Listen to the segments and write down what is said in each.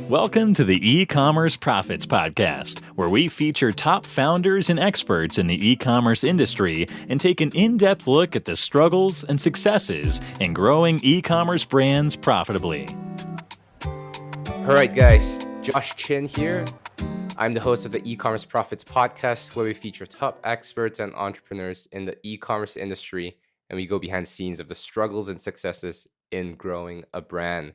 Welcome to the E-commerce Profits Podcast, where we feature top founders and experts in the e-commerce industry and take an in-depth look at the struggles and successes in growing e-commerce brands profitably. All right, guys, Josh Chin here. I'm the host of the E-commerce Profits Podcast, where we feature top experts and entrepreneurs in the e-commerce industry, and we go behind the scenes of the struggles and successes in growing a brand.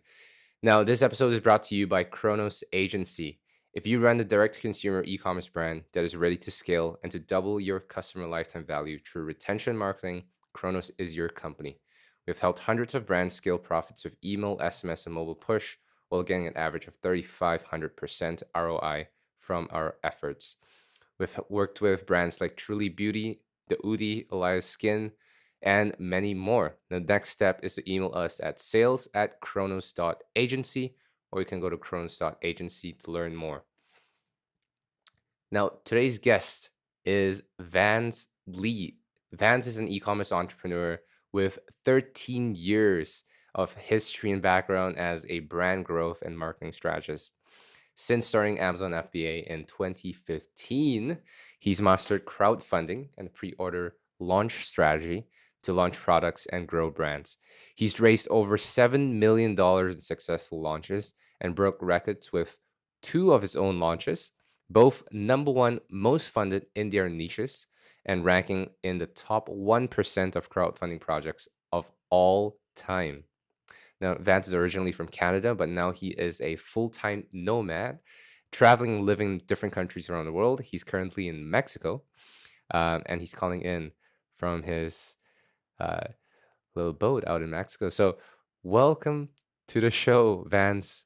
Now, this episode is brought to you by Chronos.agency. If you run a direct-to-consumer e-commerce brand that is ready to scale and to double your customer lifetime value through retention marketing, Chronos is your company. We've helped hundreds of brands scale profits with email, SMS, and mobile push while getting an average of 3,500% ROI from our efforts. We've worked with brands like Truly Beauty, The Udi, Elias Skin, and many more. The next step is to email us at sales@chronos.agency, or you can go to chronos.agency to learn more. Now, today's guest is Vance Lee. Vance is an e-commerce entrepreneur with 13 years of history and background as a brand growth and marketing strategist. Since starting Amazon FBA in 2015, he's mastered crowdfunding and pre-order launch strategy to launch products and grow brands. He's raised over $7 million in successful launches and broke records with 2 of his own launches, both #1 most funded in their niches and ranking in the top 1% of crowdfunding projects of all time. Now, Vance is originally from Canada, but now he is a full-time nomad, traveling and living in different countries around the world. He's currently in Mexico, and he's calling in from his little boat out in Mexico. So welcome to the show, Vance.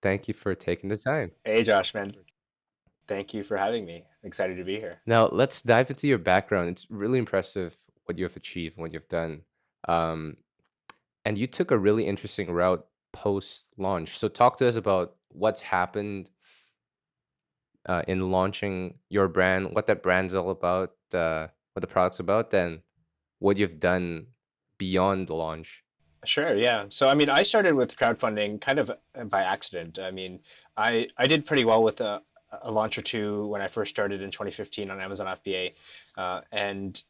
Thank you for taking the time. Hey, Josh, man. Thank you for having me. Excited to be here. Now, let's dive into your background. It's really impressive what you have achieved and what you've done. And you took a really interesting route post-launch. So talk to us about what's happened in launching your brand, what that brand's all about, what the product's about, and what you've done beyond the launch. Sure, yeah. So, I mean, I started with crowdfunding kind of by accident. I mean, I did pretty well with a launch or two when I first started in 2015 on Amazon FBA. And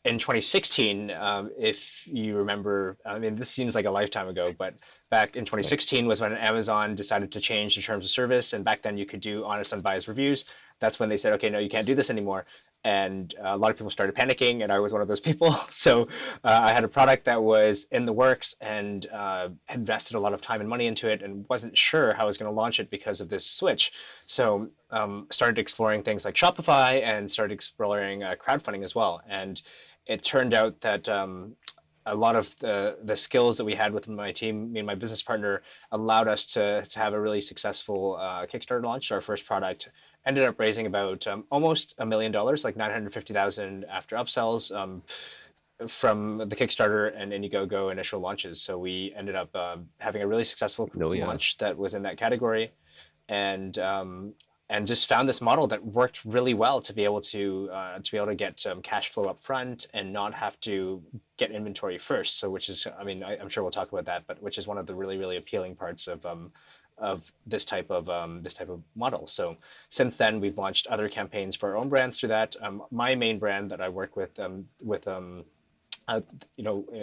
in 2016, if you remember, I mean, this seems like a lifetime ago, but back in 2016 was when Amazon decided to change the terms of service. And back then you could do honest, unbiased reviews. That's when they said, okay, no, you can't do this anymore. And a lot of people started panicking, and I was one of those people. So I had a product that was in the works and had invested a lot of time and money into it and wasn't sure how I was going to launch it because of this switch. So started exploring things like Shopify and started exploring crowdfunding as well. And it turned out that a lot of the skills that we had with my team, me and my business partner, allowed us to have a really successful Kickstarter launch. Our first product ended up raising about almost $1 million, like 950,000 after upsells from the Kickstarter and Indiegogo initial launches. So we ended up having a really successful launch that was in that category, and just found this model that worked really well to be able to get cash flow up front and not have to get inventory first. So, which is, I mean, I'm sure we'll talk about that, but which is one of the really, really appealing parts of this type of model. So since then, we've launched other campaigns for our own brands through that. My main brand that I work with in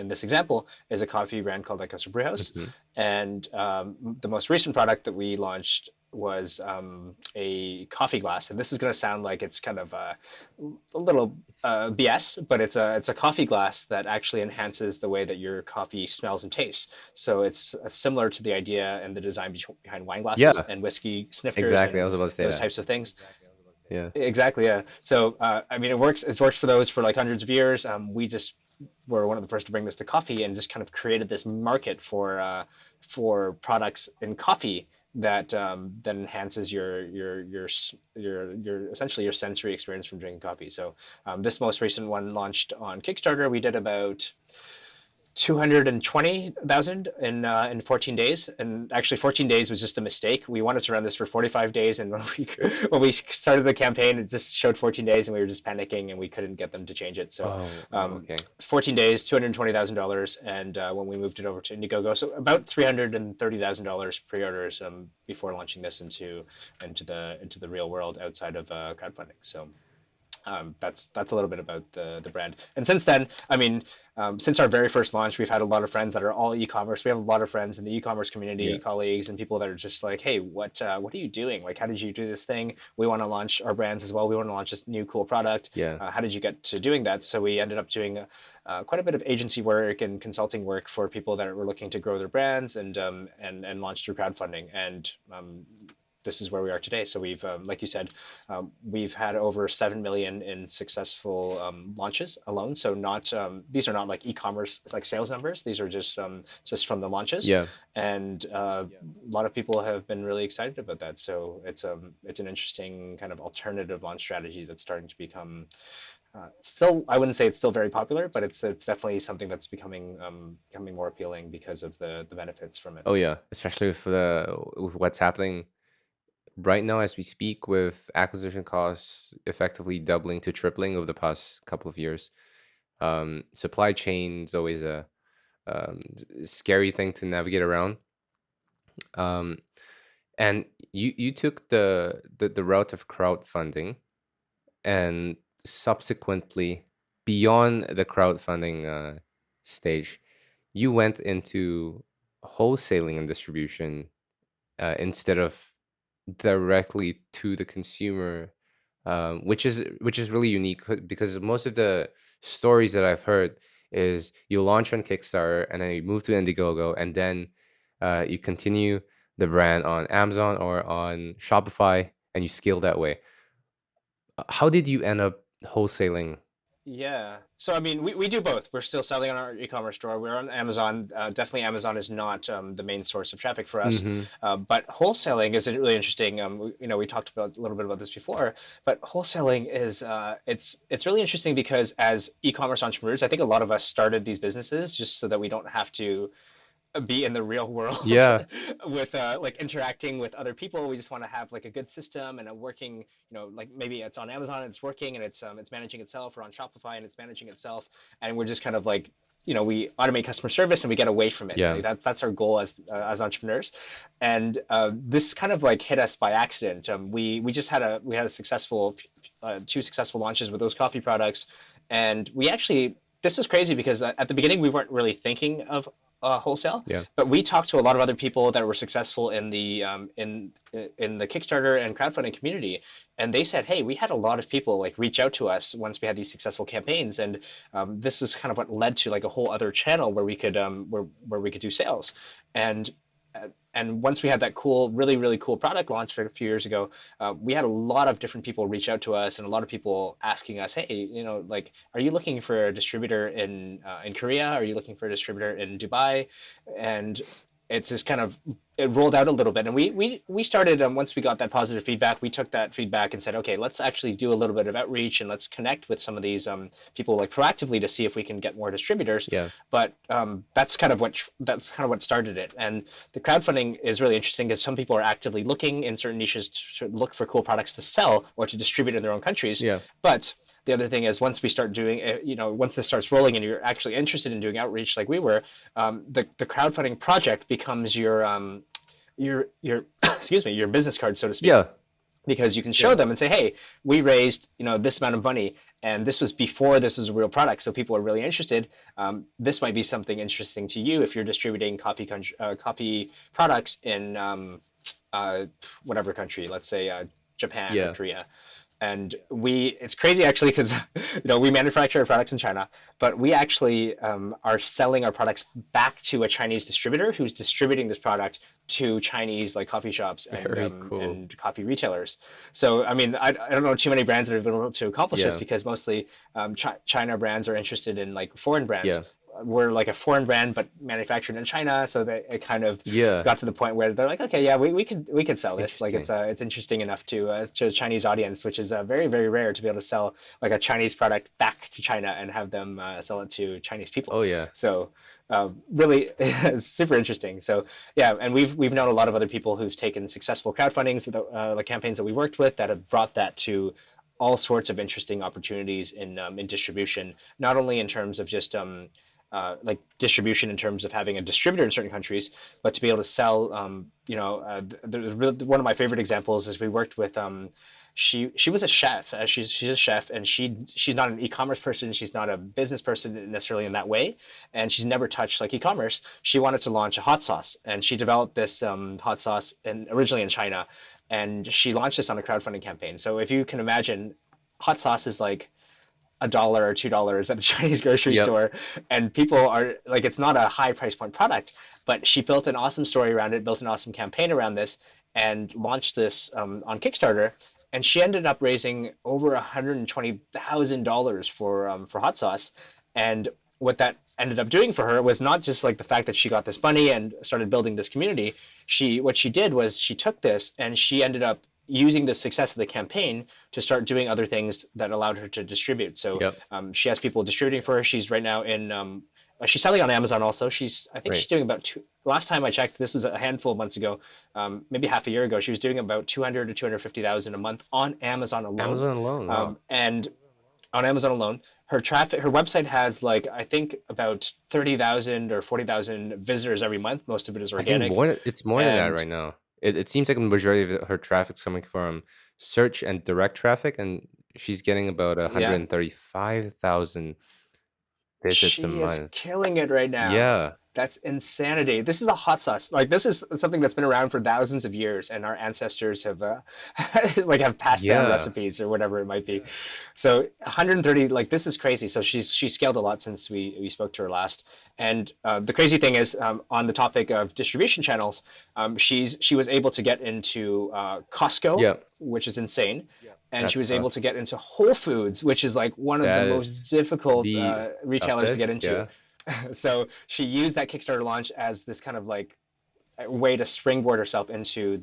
this example is a coffee brand called Like Custom Brewhouse. And the most recent product that we launched was a coffee glass, and this is going to sound like it's kind of a little BS, but it's a coffee glass that actually enhances the way that your coffee smells and tastes. So it's similar to the idea and the design behind wine glasses and whiskey snifters. Exactly, I was about to say those types of things. Yeah, exactly. Yeah. So I mean, it works. It's worked for those for like hundreds of years. We just were one of the first to bring this to coffee and just kind of created this market for products in coffee that enhances your essentially your sensory experience from drinking coffee. So this most recent one launched on Kickstarter. We did about 220,000 in 14 days, and actually 14 days was just a mistake. We wanted to run this for 45 days, and when we started the campaign, it just showed 14 days, and we were just panicking, and we couldn't get them to change it. So, Okay. 14 days, $220,000, and when we moved it over to Indiegogo, so about $330,000 pre-orders before launching this into the real world outside of crowdfunding. So. That's a little bit about the brand. And since then, I mean, since our very first launch, we've had a lot of friends that are all e-commerce. We have a lot of friends in the e-commerce community, Yeah. colleagues, and people that are just like, hey, what are you doing? Like, how did you do this thing? We want to launch our brands as well. We want to launch this new cool product. Yeah. How did you get to doing that? So we ended up doing quite a bit of agency work and consulting work for people that were looking to grow their brands and launch through crowdfunding. And this is where we are today. So we've, like you said, we've had over 7 million in successful launches alone. So not these are not like e-commerce like sales numbers. These are just from the launches. Yeah. And a lot of people have been really excited about that. So it's an interesting kind of alternative launch strategy that's starting to become. Still, I wouldn't say it's still very popular, but it's definitely something that's becoming more appealing because of the benefits from it. Oh yeah, especially with what's happening right now as we speak, with acquisition costs effectively doubling to tripling over the past couple of years. Supply chain is always a scary thing to navigate around. And you took the route of crowdfunding, and subsequently beyond the crowdfunding stage, you went into wholesaling and distribution instead of directly to the consumer, which is really unique because most of the stories that I've heard is you launch on Kickstarter and then you move to Indiegogo and then you continue the brand on Amazon or on Shopify and you scale that way. How did you end up wholesaling? Yeah. So I mean, we do both. We're still selling on our e-commerce store. We're on Amazon. Definitely, Amazon is not the main source of traffic for us. Mm-hmm. But wholesaling is really interesting. We talked about a little bit about this before. But wholesaling is it's really interesting because as e-commerce entrepreneurs, I think a lot of us started these businesses just so that we don't have to be in the real world Yeah. with like interacting with other people. We just want to have like a good system and a working, like maybe it's on Amazon and it's working and it's managing itself, or on Shopify and it's managing itself, and we're just kind of like, we automate customer service and we get away from it. Yeah. Like that's our goal as entrepreneurs. And this kind of like hit us by accident. We had a successful two successful launches with those coffee products, and this is crazy because at the beginning we weren't really thinking of wholesale. Yeah. But we talked to a lot of other people that were successful in the Kickstarter and crowdfunding community, and they said, "Hey, we had a lot of people like reach out to us once we had these successful campaigns, and this is kind of what led to like a whole other channel where we could where we could do sales." And once we had that cool, really, really cool product launch a few years ago, we had a lot of different people reach out to us and a lot of people asking us, hey, like, are you looking for a distributor in Korea? Are you looking for a distributor in Dubai? And it's just kind of, it rolled out a little bit. And we started, once we got that positive feedback, we took that feedback and said, okay, let's actually do a little bit of outreach and let's connect with some of these people like proactively to see if we can get more distributors. Yeah. But that's kind of what started it. And the crowdfunding is really interesting because some people are actively looking in certain niches to look for cool products to sell or to distribute in their own countries. Yeah. But the other thing is once we start doing, once this starts rolling and you're actually interested in doing outreach like we were, the crowdfunding project becomes your excuse me, your business card, so to speak. Yeah. Because you can show them and say, hey, we raised this amount of money, and this was before this was a real product, so people are really interested. This might be something interesting to you if you're distributing coffee products in whatever country, let's say Japan or Korea. And it's crazy actually because we manufacture our products in China, but we actually are selling our products back to a Chinese distributor who's distributing this product to Chinese like coffee shops and coffee retailers. So I mean, I don't know too many brands that have been able to accomplish this because mostly China brands are interested in like foreign brands. Yeah. We're like a foreign brand but manufactured in China, so that it kind of got to the point where they're like, okay, yeah, we could sell this. Like it's interesting enough to a Chinese audience, which is very, very rare to be able to sell like a Chinese product back to China and have them sell it to Chinese people. Oh yeah. So really super interesting. So yeah, and we've known a lot of other people who've taken successful crowdfundings, the campaigns that we worked with, that have brought that to all sorts of interesting opportunities in distribution, not only in terms of just like distribution in terms of having a distributor in certain countries, but to be able to sell. One of my favorite examples is we worked with. She was a chef. She's a chef, and she's not an e-commerce person. She's not a business person necessarily in that way, and she's never touched like e-commerce. She wanted to launch a hot sauce, and she developed this hot sauce originally in China, and she launched this on a crowdfunding campaign. So if you can imagine, hot sauce is like $1 or $2 at a Chinese grocery Yep. store, and people are like, it's not a high price point product, but she built an awesome story around it, built an awesome campaign around this, and launched this on Kickstarter. And she ended up raising over $120,000 for hot sauce. And what that ended up doing for her was not just like the fact that she got this money and started building this community. What she did was she took this and she ended up using the success of the campaign to start doing other things that allowed her to distribute. So Yep. she has people distributing for her. She's right now she's selling on Amazon also. I think she's Right. doing about last time I checked, this is a handful of months ago, maybe half a year ago, she was doing about 200 to 250,000 a month on Amazon alone. Amazon alone. Wow. And on Amazon alone, her website has like, I think about 30,000 or 40,000 visitors every month. Most of it is I think organic. it's more than that And right now. It seems like the majority of her traffic's coming from search and direct traffic, and she's getting about yeah, 135,000 visits a she is month. killing it right now. Yeah. That's insanity. This is a hot sauce. Like, this is something that's been around for thousands of years, and our ancestors have like have passed down Yeah. recipes or whatever it might be. So 130, like, this is crazy. So she's scaled a lot since we spoke to her last. And the crazy thing is, on the topic of distribution channels, she was able to get into Costco, Yeah. which is insane, and she That's was able to tough. get into Whole Foods, which is like one of the That most is difficult the retailers to get toughest. into. Yeah. So she used that Kickstarter launch as this kind of like a way to springboard herself into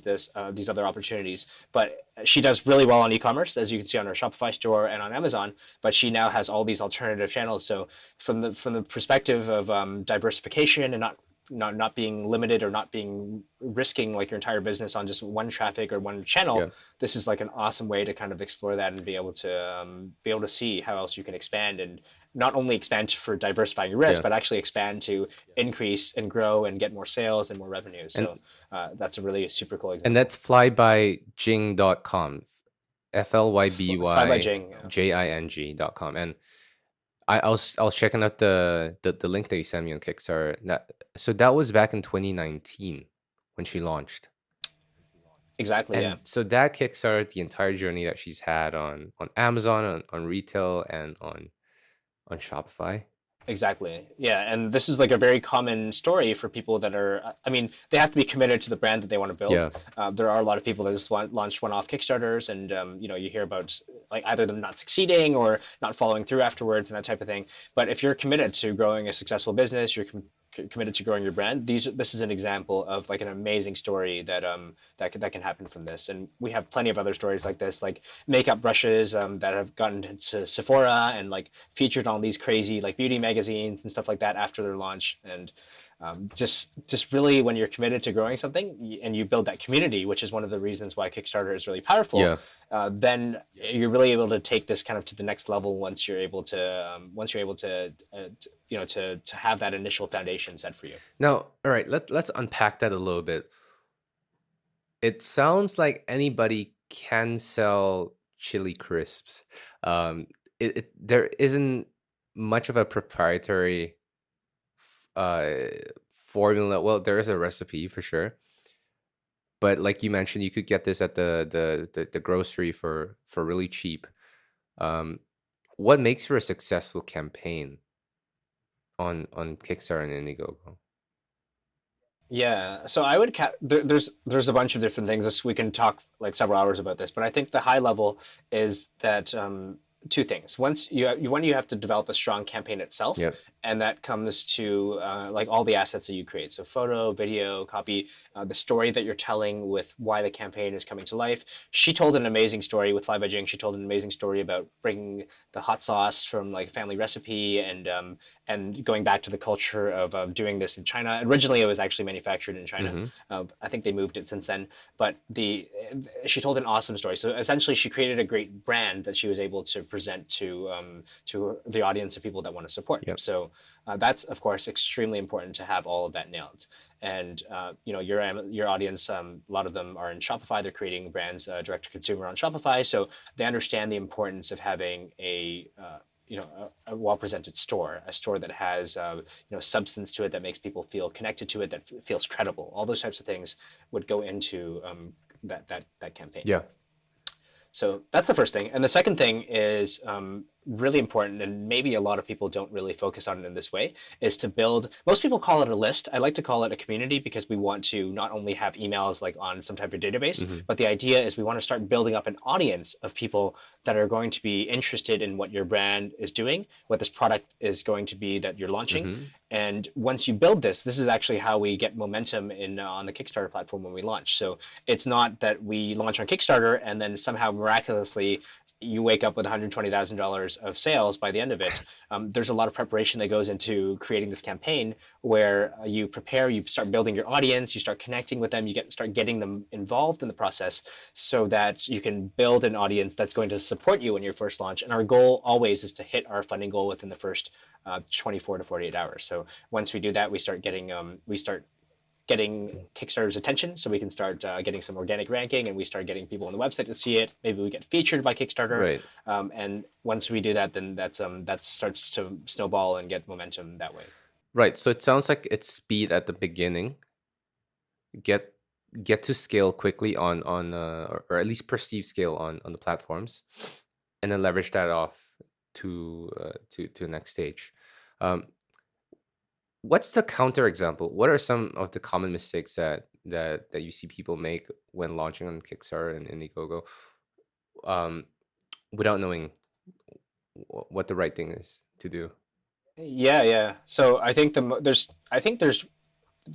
these other opportunities. But she does really well on e-commerce, as you can see on her Shopify store and on Amazon. But she now has all these alternative channels. So from the perspective of diversification and not being limited or not being risking like your entire business on just one traffic or one channel, Yeah. this is like an awesome way to kind of explore that and be able to see how else you can expand, and not only expand for diversifying your risk, Yeah. but actually expand to increase and grow and get more sales and more revenue. And So that's a really super cool and example. that's flybyjing.com. Flybyjing. FLYBYJING.com. And I was checking out the link that you sent me on Kickstarter. So that was back in 2019 when she launched. Exactly. Yeah. And so that kickstarted the entire journey that she's had on Amazon, on retail, and on Shopify. Exactly. Yeah, and this is like a very common story for people that are. I mean, they have to be committed to the brand that they want to build. Yeah. There are a lot of people that just launch one-off Kickstarters, and you hear about like either them not succeeding or not following through afterwards and that type of thing. But if you're committed to growing a successful business, you're committed to growing your brand. This is an example of like an amazing story that can happen from this, and we have plenty of other stories like this, like makeup brushes that have gotten into Sephora and like featured on these crazy like beauty magazines and stuff like that after their launch. And just really, when you're committed to growing something and you build that community, which is one of the reasons why Kickstarter is really powerful, Yeah. then you're really able to take this kind of to the next level once you're able to to have that initial foundation set for you. Now, all right, let's unpack that a little bit. It sounds like anybody can sell chili crisps. There isn't much of a proprietary formula. Well, there is a recipe for sure, but like you mentioned, you could get this at the grocery for really cheap. What makes for a successful campaign on Kickstarter and Indiegogo? Yeah, so I would there's a bunch of different things. We can talk like several hours about this, but I think the high level is that two things. Once you have to develop a strong campaign itself, Yep. and that comes to like all the assets that you create. So photo, video, copy, the story that you're telling with why the campaign is coming to life. She told an amazing story with Fly by Jing. She told an amazing story about bringing the hot sauce from like family recipe, and going back to the culture of doing this in China. Originally, it was actually manufactured in China. I think they moved it since then. But she told an awesome story. So essentially, she created a great brand that she was able to present to the audience of people that want to support. Yep. So that's of course extremely important to have all of that nailed. And your audience, a lot of them are in Shopify. They're creating brands direct to consumer on Shopify, so they understand the importance of having a well-presented store, a store that has substance to it, that makes people feel connected to it, that feels credible. All those types of things would go into that campaign. Yeah. So that's the first thing. And the second thing is really important, and maybe a lot of people don't really focus on it in this way, is to build, most people call it a list. I like to call it a community, because we want to not only have emails like on some type of database, but the idea is we want to start building up an audience of people that are going to be interested in what your brand is doing, what this product is going to be that you're launching. And once you build this is actually how we get momentum on the Kickstarter platform when we launch. So it's not that we launch on Kickstarter and then somehow miraculously you wake up with $120,000 of sales by the end of it. There's a lot of preparation that goes into creating this campaign, where you prepare, you start building your audience, you start connecting with them, start getting them involved in the process, so that you can build an audience that's going to support you in your first launch. And our goal always is to hit our funding goal within the first 24 to 48 hours. So once we do that, we start getting Kickstarter's attention, so we can start getting some organic ranking, and we start getting people on the website to see it. Maybe we get featured by Kickstarter. Right. And once we do that, then that starts to snowball and get momentum that way. Right. So it sounds like it's speed at the beginning. Get to scale quickly on or at least perceive scale on the platforms, and then leverage that off to the next stage. What's the counterexample? What are some of the common mistakes that you see people make when launching on Kickstarter and Indiegogo, without knowing what the right thing is to do? Yeah. So I think there's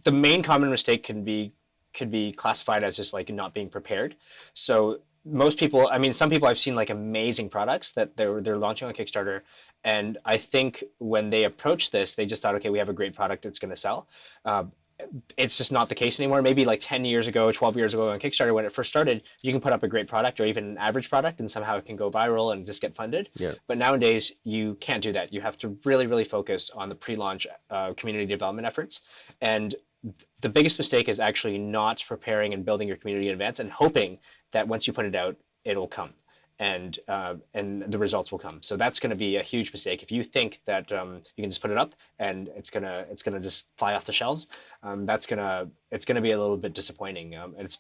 the main common mistake could be classified as just like not being prepared. So most people, I mean, some people I've seen like amazing products that they're launching on Kickstarter, and I think when they approach this, they just thought, okay, we have a great product, it's going to sell. It's just not the case anymore. Maybe like 10 years ago, 12 years ago on Kickstarter, when it first started, you can put up a great product or even an average product, and somehow it can go viral and just get funded. Yeah. But nowadays, you can't do that. You have to really, really focus on the pre-launch community development efforts. And the biggest mistake is actually not preparing and building your community in advance and hoping that once you put it out, it'll come and the results will come. So that's going to be a huge mistake. If you think that you can just put it up and it's gonna just fly off the shelves, it's gonna be a little bit disappointing.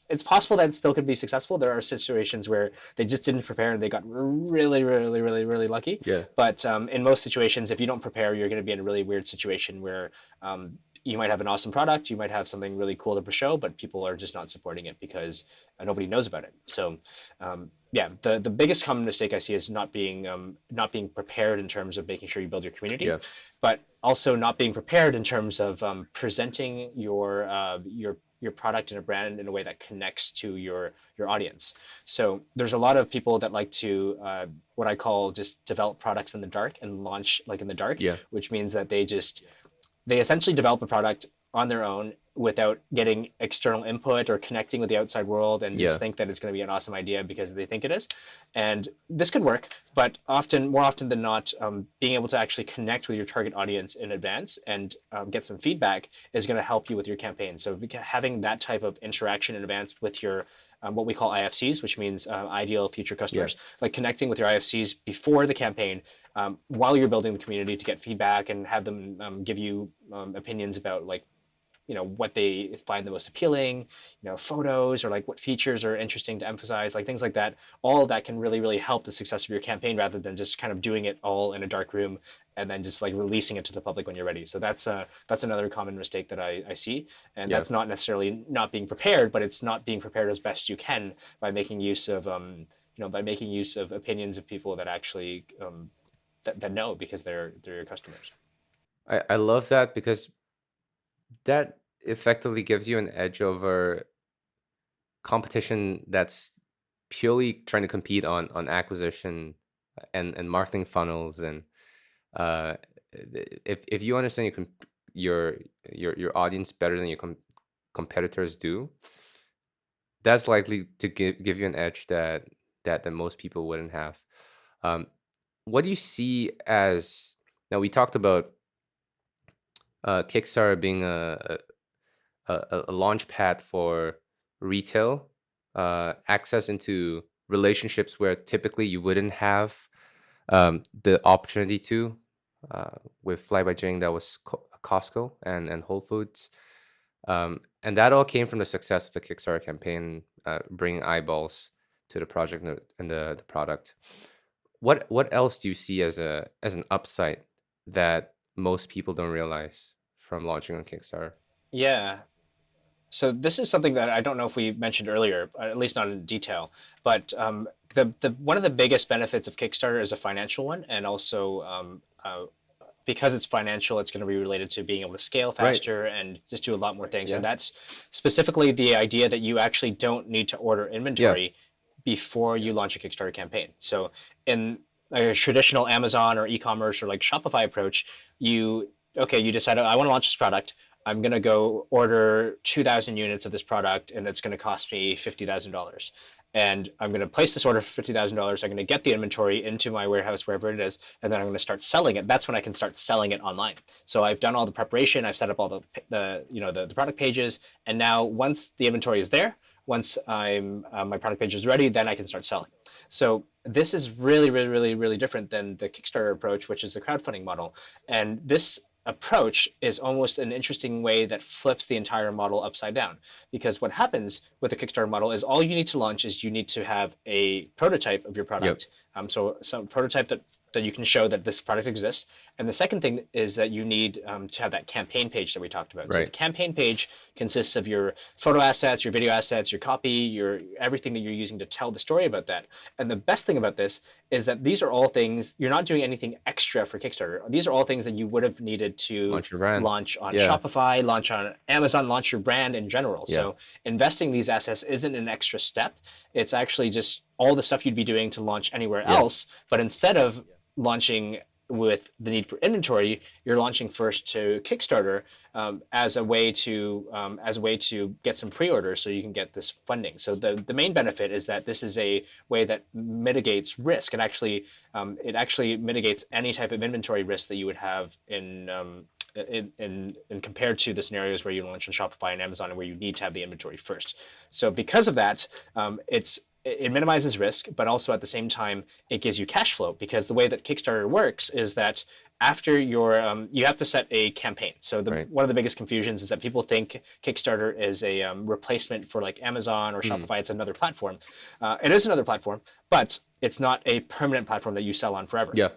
It's possible that it still could be successful. There are situations where they just didn't prepare and they got really, really, really, really lucky. Yeah. But in most situations, if you don't prepare, you're going to be in a really weird situation where you might have an awesome product, you might have something really cool to show, but people are just not supporting it because nobody knows about it. So the biggest common mistake I see is not being prepared in terms of making sure you build your community, but also not being prepared in terms of presenting your product and a brand in a way that connects to your audience. So there's a lot of people that like to what I call just develop products in the dark and launch like in the dark, which means that they essentially develop a product on their own without getting external input or connecting with the outside world, and just think that it's going to be an awesome idea because they think it is. And this could work, but more often than not, being able to actually connect with your target audience in advance and get some feedback is going to help you with your campaign. So having that type of interaction in advance with your what we call IFCs, which means ideal future customers, like connecting with your IFCs before the campaign, while you're building the community, to get feedback and have them give you opinions about like, what they find the most appealing, photos, or like what features are interesting to emphasize, like things like that. All of that can really, really help the success of your campaign, rather than just kind of doing it all in a dark room and then just like releasing it to the public when you're ready. So that's another common mistake that I see. And that's not necessarily not being prepared, but it's not being prepared as best you can by making use of opinions of people that actually that know, because they're your customers. I love that, because that effectively gives you an edge over competition that's purely trying to compete on acquisition and marketing funnels and if you understand your your audience better than your competitors do, that's likely to give you an edge that most people wouldn't have. Um, what do you see as, now we talked about Kickstarter being a launch pad for retail, access into relationships where typically you wouldn't have the opportunity to, with Fly by Jing, that was Costco and Whole Foods. And that all came from the success of the Kickstarter campaign, bringing eyeballs to the project and the product. What else do you see as an upside that most people don't realize from launching on Kickstarter? Yeah. So this is something that I don't know if we mentioned earlier, at least not in detail. But the one of the biggest benefits of Kickstarter is a financial one, and also because it's financial, it's going to be related to being able to scale Right. faster and just do a lot more things. And Yeah. that's specifically the idea that you actually don't need to order Yeah. inventory before you launch a Kickstarter campaign. So in a traditional Amazon or e-commerce or like Shopify approach, you you decide I want to launch this product. I'm going to go order 2,000 units of this product, and it's going to cost me $50,000. And I'm going to place this order for $50,000. I'm going to get the inventory into my warehouse, wherever it is, and then I'm going to start selling it. That's when I can start selling it online. So I've done all the preparation. I've set up all the product pages, and now once the inventory is there, once my product page is ready, then I can start selling. So this is really, really, really, really different than the Kickstarter approach, which is the crowdfunding model. And this approach is almost an interesting way that flips the entire model upside down. Because what happens with the Kickstarter model is all you need to launch is you need to have a prototype of your Yep. product. So some prototype that you can show that this product exists. And the second thing is that you need to have that campaign page that we talked about. So the Right. campaign page consists of your photo assets, your video assets, your copy, your everything that you're using to tell the story about that. And the best thing about this is that these are all things, you're not doing anything extra for Kickstarter. These are all things that you would have needed to Launch your brand. launch on Yeah. Shopify, launch on Amazon, launch your brand in general. Yeah. So investing these assets isn't an extra step. It's actually just all the stuff you'd be doing to launch anywhere Yeah. else. But instead of launching with the need for inventory, you're launching first to Kickstarter as a way to get some pre-orders so you can get this funding. So the main benefit is that this is a way that mitigates risk, and actually it actually mitigates any type of inventory risk that you would have in compared to the scenarios where you launch on Shopify and Amazon and where you need to have the inventory first. So because of that, it minimizes risk, but also at the same time, it gives you cash flow, because the way that Kickstarter works is that after you have to set a campaign. So Right. one of the biggest confusions is that people think Kickstarter is a replacement for like Amazon or Shopify. It's another platform. It is another platform, but it's not a permanent platform that you sell on forever. Yeah.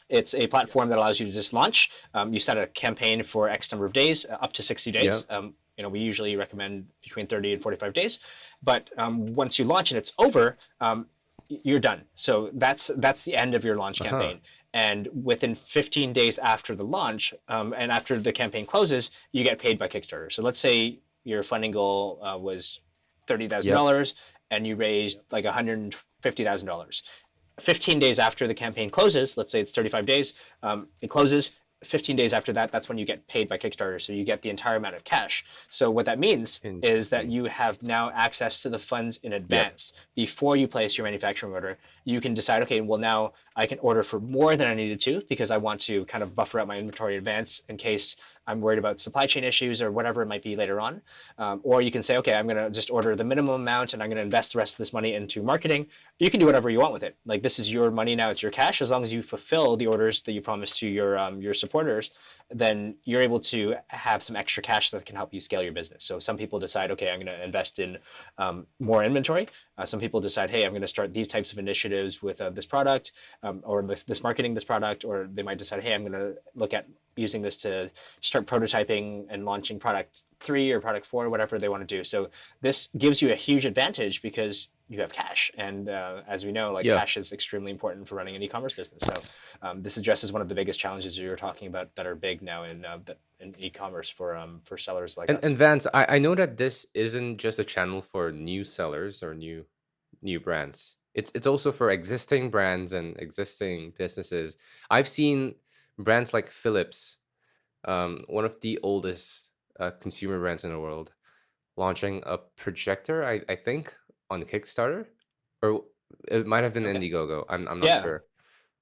It's a platform that allows you to just launch. You set a campaign for X number of days, up to 60 days. Yeah. We usually recommend between 30 and 45 days. But once you launch and it's over, you're done. So that's the end of your launch campaign. And within 15 days after the launch, and after the campaign closes, you get paid by Kickstarter. So let's say your funding goal was $30,000, and you raised like $150,000. 15 days after the campaign closes, let's say it's 35 days, it closes. 15 days after that, that's when you get paid by Kickstarter. So you get the entire amount of cash. So what that means is that you have now access to the funds in advance. Before you place your manufacturing order, you can decide, okay, well, now I can order for more than I needed to, because I want to kind of buffer out my inventory in advance in case I'm worried about supply chain issues or whatever it might be later on. Or you can say, okay, I'm going to just order the minimum amount and I'm going to invest the rest of this money into marketing. You can do whatever you want with it. Like, this is your money now, it's your cash. As long as you fulfill the orders that you promised to your supporters, then you're able to have some extra cash that can help you scale your business. So some people decide, okay, I'm going to invest in more inventory. Some people decide, hey, I'm going to start these types of initiatives with this product, or this marketing this product, or they might decide, hey, I'm going to look at using this to start prototyping and launching product 3 or product 4, whatever they want to do. So this gives you a huge advantage because you have cash, and as we know, cash is extremely important for running an e-commerce business. So this addresses one of the biggest challenges you're talking about that are big now in e-commerce for sellers like us. And Vance, I know that this isn't just a channel for new sellers or new brands. It's also for existing brands and existing businesses. I've seen brands like Philips, one of the oldest consumer brands in the world, launching a projector, I think, on Kickstarter, or it might have been Okay. Indiegogo. I'm not Yeah. sure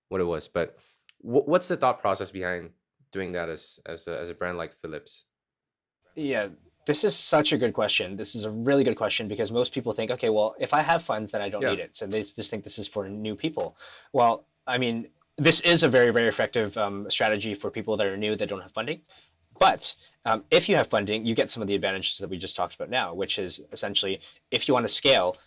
what it was, but what's the thought process behind doing that as a brand like Philips? Yeah, this is such a good question. This is a really good question because most people think, okay, well, if I have funds, then I don't Yeah, need it. So they just think this is for new people. Well, I mean, this is a very, very effective strategy for people that are new that don't have funding. But if you have funding, you get some of the advantages that we just talked about now, which is essentially if you want to scale,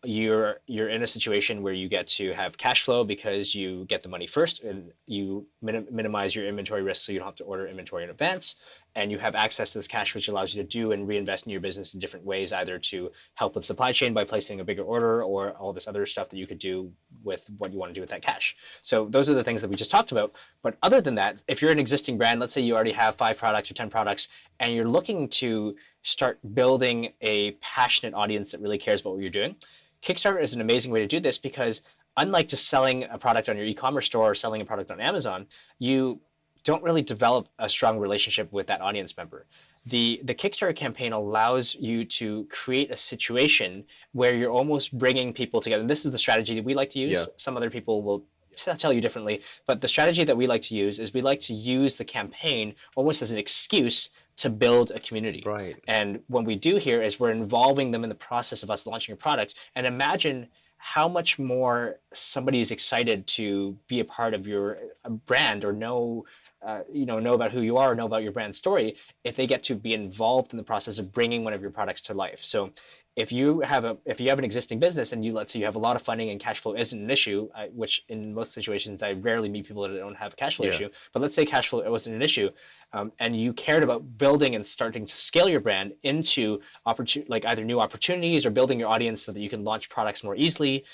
you're in a situation where you get to have cash flow because you get the money first, and you minimize your inventory risk, so you don't have to order inventory in advance, and you have access to this cash, which allows you to do and reinvest in your business in different ways, either to help with supply chain by placing a bigger order, or all this other stuff that you could do with what you want to do with that cash. So those are the things that we just talked about. But other than that, if you're an existing brand, let's say you already have 5 products or 10 products, and you're looking to start building a passionate audience that really cares about what you're doing, Kickstarter is an amazing way to do this because unlike just selling a product on your e-commerce store or selling a product on Amazon, you don't really develop a strong relationship with that audience member. The Kickstarter campaign allows you to create a situation where you're almost bringing people together. And this is the strategy that we like to use. yeah, Some other people will tell you differently, but the strategy that we like to use is we like to use the campaign almost as an excuse to build a community. right. And what we do here is we're involving them in the process of us launching a product. And imagine how much more somebody is excited to be a part of your brand, or know about who you are, know about your brand story, if they get to be involved in the process of bringing one of your products to life. So if you have an existing business, and let's say you have a lot of funding and cash flow isn't an issue, which in most situations I rarely meet people that don't have a cash flow Yeah, issue, but let's say cash flow wasn't an issue, and you cared about building and starting to scale your brand into like either new opportunities or building your audience so that you can launch products more easily.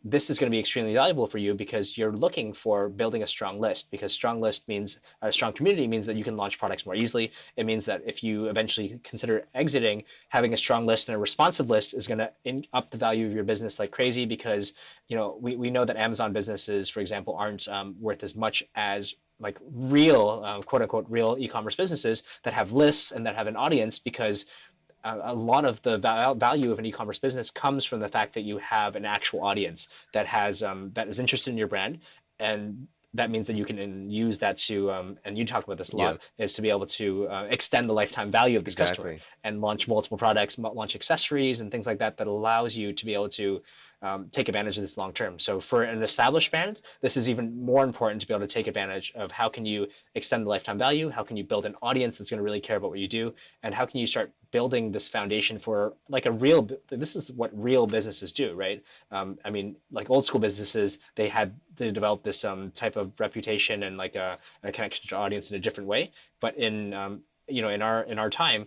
This is going to be extremely valuable for you because you're looking for building a strong list, because strong list means a strong community means that you can launch products more easily. It means that if you eventually consider exiting, having a strong list and a responsive list is going to up the value of your business like crazy, because we know that Amazon businesses, for example, aren't worth as much as like real quote unquote real e-commerce businesses that have lists and that have an audience, because a lot of the value of an e-commerce business comes from the fact that you have an actual audience that is interested in your brand. And that means that you can use that to and you talk about this a yeah, lot, is to be able to extend the lifetime value of this customer exactly. and launch multiple products, launch accessories and things like that, that allows you to be able to take advantage of this long term. So for an established brand, this is even more important to be able to take advantage of how can you extend the lifetime value, how can you build an audience that's going to really care about what you do, and how can you start building this foundation for like this is what real businesses do, right? I mean, like old school businesses, they developed this type of reputation and like a connection to audience in a different way. But in our time,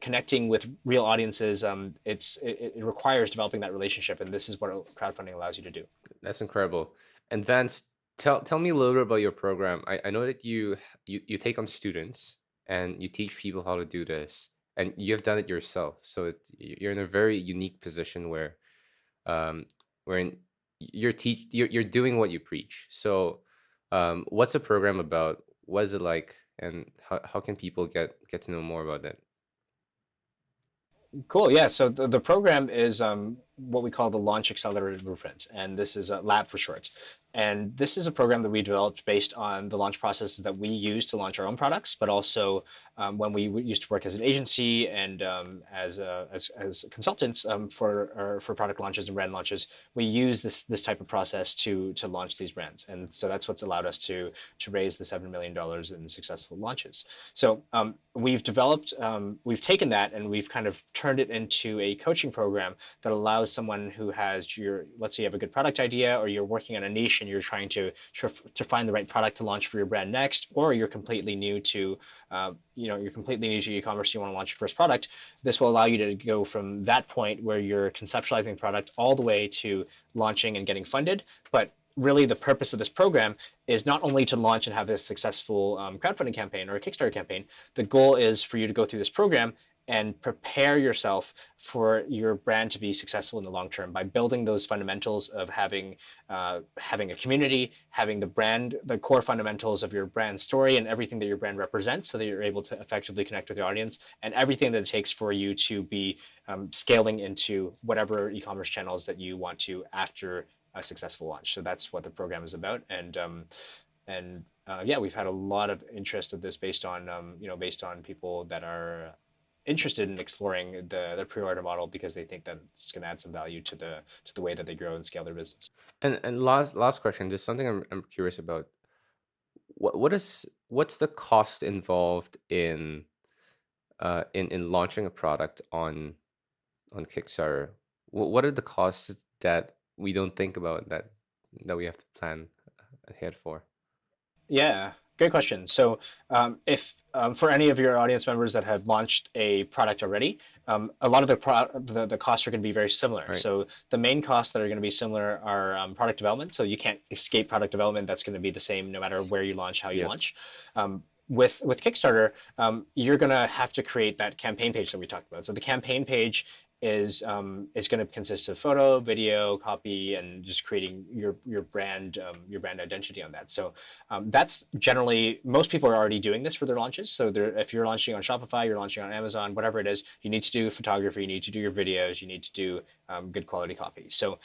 connecting with real audiences, it requires developing that relationship, and this is what crowdfunding allows you to do. That's incredible. And Vance, tell me a little bit about your program. I know that you take on students and you teach people how to do this, and you've done it yourself. So you're in a very unique position um, wherein you're doing what you preach. So, what's the program about? What is it like? And how can people get to know more about that? Cool. Yeah. So the program is what we call the Launch Accelerator Blueprint, and this is a lab for short. And this is a program that we developed based on the launch processes that we use to launch our own products, but also when we used to work as an agency and as consultants for product launches and brand launches, we use this type of process to launch these brands. And so that's what's allowed us to raise the $7 million in successful launches. So we've taken that and we've kind of turned it into a coaching program that allows someone who has let's say you have a good product idea, or you're working on a niche and you're trying to find the right product to launch for your brand next, or you're completely new to e-commerce, you want to launch your first product. This will allow you to go from that point where you're conceptualizing product all the way to launching and getting funded. But really the purpose of this program is not only to launch and have a successful crowdfunding campaign or a Kickstarter campaign. The goal is for you to go through this program and prepare yourself for your brand to be successful in the long term by building those fundamentals of having a community, having the core fundamentals of your brand story and everything that your brand represents, so that you're able to effectively connect with your audience, and everything that it takes for you to be scaling into whatever e-commerce channels that you want to after a successful launch. So that's what the program is about, and yeah, we've had a lot of interest of this based on based on people that are interested in exploring the pre-order model because they think that it's going to add some value to the way that they grow and scale their business. And last question, just something I'm curious about. What's the cost involved in launching a product on Kickstarter? What are the costs that we don't think about that we have to plan ahead for? Yeah, good question. So, if for any of your audience members that have launched a product already, a lot of the costs are going to be very similar. Right. So the main costs that are going to be similar are product development. So you can't escape product development. That's going to be the same no matter where you launch, how you Yep. launch. With Kickstarter, you're going to have to create that campaign page that we talked about. So the campaign page is going to consist of photo, video, copy, and just creating your brand identity on that. So that's generally, most people are already doing this for their launches. So if you're launching on Shopify, you're launching on Amazon, whatever it is, you need to do photography, you need to do your videos, you need to do good quality copy. So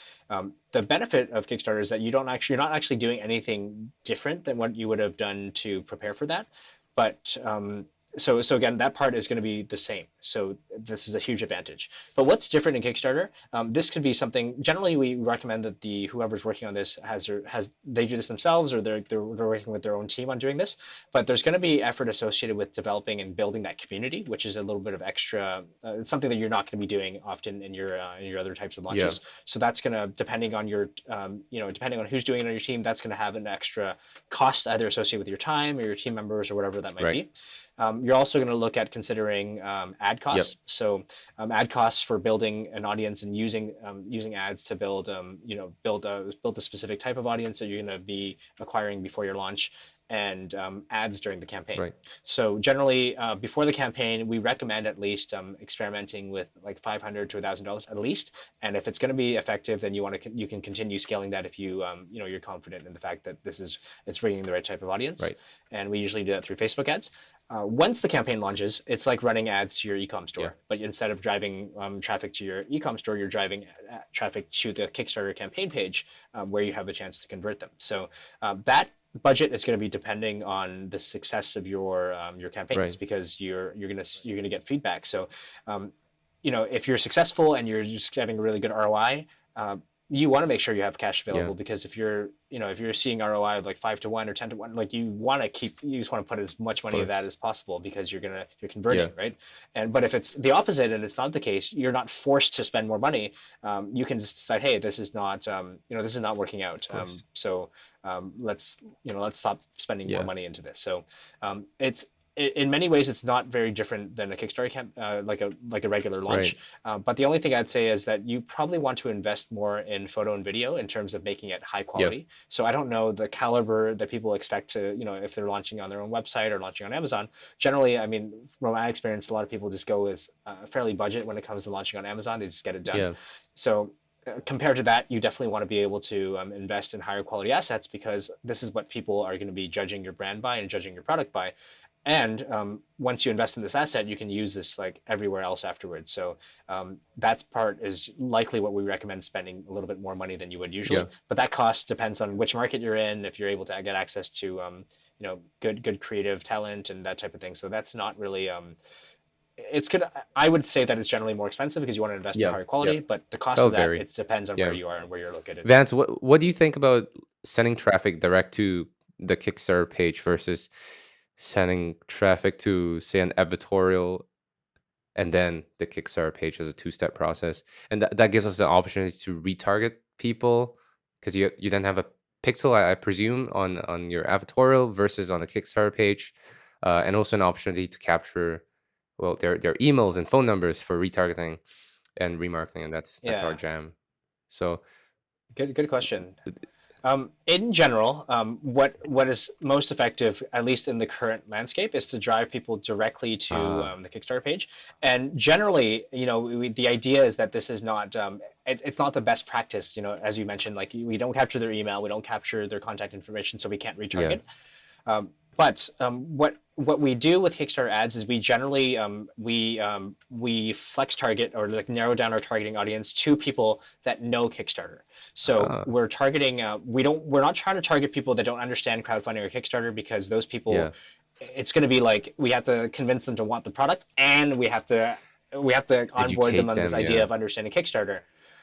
the benefit of Kickstarter is that you're not actually doing anything different than what you would have done to prepare for that. But so again, that part is going to be the same. So this is a huge advantage. But what's different in Kickstarter? This could be something. Generally, we recommend that whoever's working on this they do this themselves, or they're working with their own team on doing this. But there's going to be effort associated with developing and building that community, which is a little bit of extra. It's something that you're not going to be doing often in your other types of launches. Yeah. So that's going to, depending on your depending on who's doing it on your team, that's going to have an extra cost either associated with your time or your team members or whatever that might Right. be. You're also going to look at considering ad costs. Yep. So ad costs for building an audience and using ads to build a specific type of audience that you're going to be acquiring before your launch, and ads during the campaign. Right. So generally, before the campaign, we recommend at least experimenting with like $500 to $1,000 at least. And if it's going to be effective, then you can continue scaling that if you're confident in the fact that it's bringing the right type of audience. Right. And we usually do that through Facebook ads. Once the campaign launches, it's like running ads to your e-com store. Yeah. But instead of driving traffic to your e-com store, you're driving traffic to the Kickstarter campaign page where you have a chance to convert them. So that budget is going to be depending on the success of your campaigns, Right. because you're gonna get feedback. So if you're successful and you're just getting a really good ROI, you want to make sure you have cash available, Yeah. because if you're seeing ROI of like 5 to 1 or 10 to 1, like you just want to put as much money of that course. as possible, because you're converting, Yeah. right? But if it's the opposite and it's not the case, you're not forced to spend more money. You can just decide, hey, this is not working out. Of course. So let's stop spending more Yeah. money into this. So in many ways, it's not very different than a Kickstarter like a regular launch. Right. But the only thing I'd say is that you probably want to invest more in photo and video in terms of making it high quality. So I don't know the caliber that people expect to, if they're launching on their own website or launching on Amazon. Generally, I mean, from my experience, a lot of people just go with fairly budget when it comes to launching on Amazon. They just get it done. Yeah. So compared to that, you definitely want to be able to invest in higher quality assets, because this is what people are going to be judging your brand by and judging your product by. And once you invest in this asset, you can use this like everywhere else afterwards. So that part is likely what we recommend, spending a little bit more money than you would usually. Yeah. But that cost depends on which market you're in, if you're able to get access to good creative talent and that type of thing. So that's not really it's good. I would say that it's generally more expensive because you want to invest in higher quality, but the cost of that, vary. it depends on Yeah. where you are and where you're located. Vance, what do you think about sending traffic direct to the Kickstarter page versus sending traffic to, say, an editorial and then the Kickstarter page as a two-step process? And that gives us an opportunity to retarget people, because you then have a pixel, I presume, on your editorial versus on a Kickstarter page, and also an opportunity to capture, well, their emails and phone numbers for retargeting and remarketing, and that's our jam. So Good question. In general, what is most effective, at least in the current landscape, is to drive people directly to the Kickstarter page. And generally, the idea is that this is not it's not the best practice. As you mentioned, like we don't capture their email, we don't capture their contact information, so we can't retarget. But what we do with Kickstarter ads is we generally we flex target, or like narrow down our targeting audience to people that know Kickstarter. So we're targeting we're not trying to target people that don't understand crowdfunding or Kickstarter, because those people, it's going to be like we have to convince them to want the product, and we have to onboard them on this idea of understanding Kickstarter.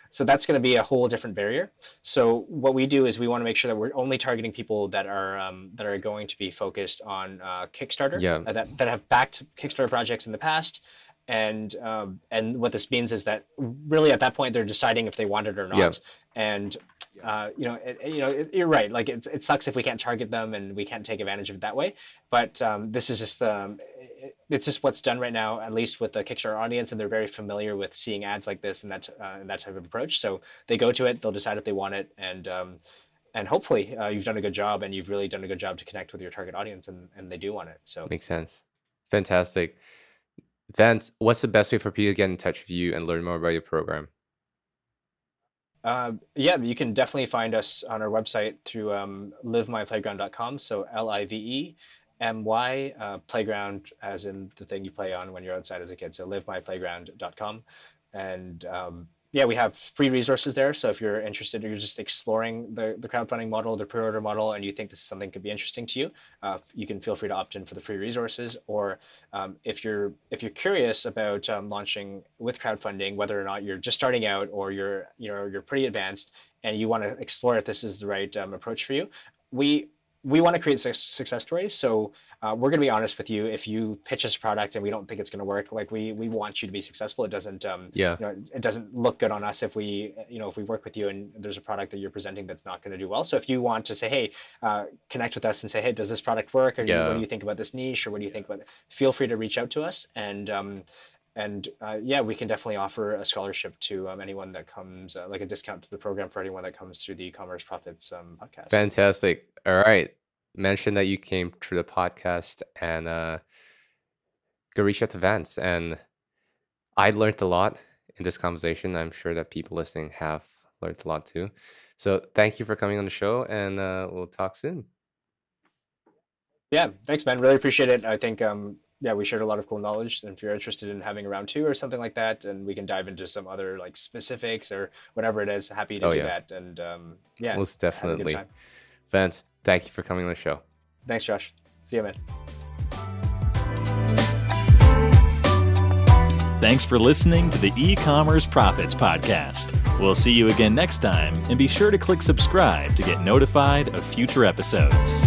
So that's going to be a whole different barrier. So what we do is we want to make sure that we're only targeting people that are going to be focused on Kickstarter, that have backed Kickstarter projects in the past. And what this means is that really at that point they're deciding if they want it or not. And you're right. Like it sucks if we can't target them and we can't take advantage of it that way. But this is just it's just what's done right now, at least with the Kickstarter audience, and they're very familiar with seeing ads like this and that type of approach. So they go to it, they'll decide if they want it, and hopefully you've done a good job, and you've really done a good job to connect with your target audience, and they do want it. So makes sense. Fantastic. Vance, what's the best way for people to get in touch with you and learn more about your program? You can definitely find us on our website through livemyplayground.com. So LIVEMY playground, as in the thing you play on when you're outside as a kid. So livemyplayground.com. And we have free resources there. So if you're interested, or you're just exploring the crowdfunding model, the pre-order model, and you think this is something could be interesting to you, you can feel free to opt in for the free resources. Or if you're curious about launching with crowdfunding, whether or not you're just starting out or you're pretty advanced and you want to explore if this is the right approach for you, we want to create success stories. So we're going to be honest with you. If you pitch us a product and we don't think it's going to work, like we want you to be successful. It doesn't it doesn't look good on us if we work with you and there's a product that you're presenting that's not going to do well. So if you want to say, hey, connect with us and say, hey, does this product work? Or what do you think about this niche? Or what do you think about it? Feel free to reach out to us. And we can definitely offer a scholarship to anyone that comes, like a discount to the program for anyone that comes through the e-commerce profits podcast. Fantastic. All right. Mention that you came through the podcast, and go reach out to Vance. And I learned a lot in this conversation. I'm sure that people listening have learned a lot too. So thank you for coming on the show, and we'll talk soon. Yeah, thanks, man. Really appreciate it. I think we shared a lot of cool knowledge. And if you're interested in having a round 2 or something like that, and we can dive into some other like specifics or whatever it is, happy to do that. And most definitely. Vance, thank you for coming on the show. Thanks, Josh. See you, man. Thanks for listening to the E-commerce Profits Podcast. We'll see you again next time, and be sure to click subscribe to get notified of future episodes.